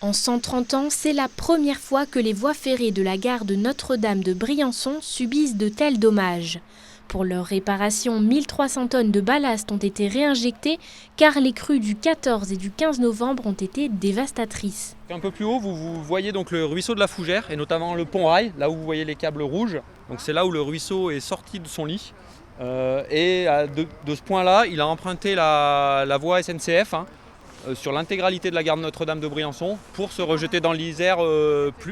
En 130 ans, c'est la première fois que les voies ferrées de la gare de Notre-Dame de Briançon subissent de tels dommages. Pour leur réparation, 1300 tonnes de ballast ont été réinjectées car les crues du 14 et du 15 novembre ont été dévastatrices. Un peu plus haut, vous voyez donc le ruisseau de la Fougère et notamment le pont-rail, là où vous voyez les câbles rouges. Donc c'est là où le ruisseau est sorti de son lit. De ce point-là, il a emprunté la voie SNCF sur l'intégralité de la gare de Notre-Dame de Briançon pour se rejeter dans l'Isère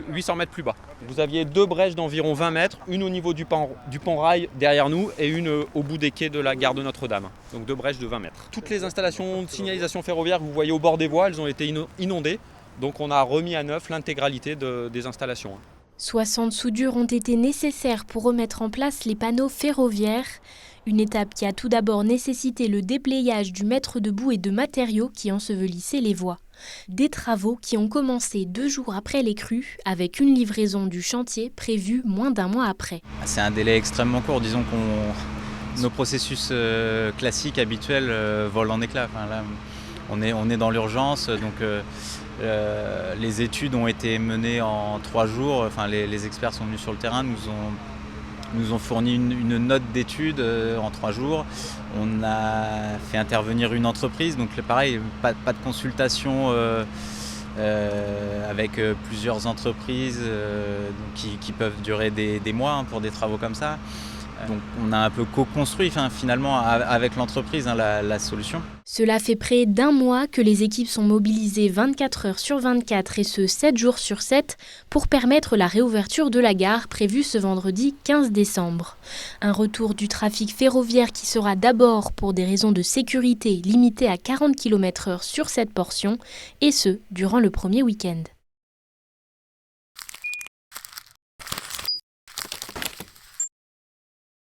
800 mètres plus bas. Vous aviez deux brèches d'environ 20 mètres, une au niveau du pont-rail derrière nous et une au bout des quais de la gare de Notre-Dame. Donc deux brèches de 20 mètres. Toutes les installations de signalisation ferroviaire que vous voyez au bord des voies, elles ont été inondées. Donc on a remis à neuf l'intégralité des installations. 60 soudures ont été nécessaires pour remettre en place les panneaux ferroviaires. Une étape qui a tout d'abord nécessité le déplayage du mètre de boue et de matériaux qui ensevelissaient les voies. Des travaux qui ont commencé 2 jours après les crues, avec une livraison du chantier prévue moins d'un mois après. C'est un délai extrêmement court, disons nos processus classiques, habituels, volent en éclats. Enfin, là, on est dans l'urgence, donc les études ont été menées en 3 jours. Enfin, les experts sont venus sur le terrain, nous ont fourni une note d'étude en 3 jours. On a fait intervenir une entreprise, donc pareil, pas de consultation avec plusieurs entreprises qui peuvent durer des mois pour des travaux comme ça. Donc on a un peu co-construit finalement avec l'entreprise la solution. Cela fait près d'1 mois que les équipes sont mobilisées 24 heures sur 24 et ce 7 jours sur 7 pour permettre la réouverture de la gare prévue ce vendredi 15 décembre. Un retour du trafic ferroviaire qui sera d'abord pour des raisons de sécurité limité à 40 km/h sur cette portion et ce durant le premier week-end.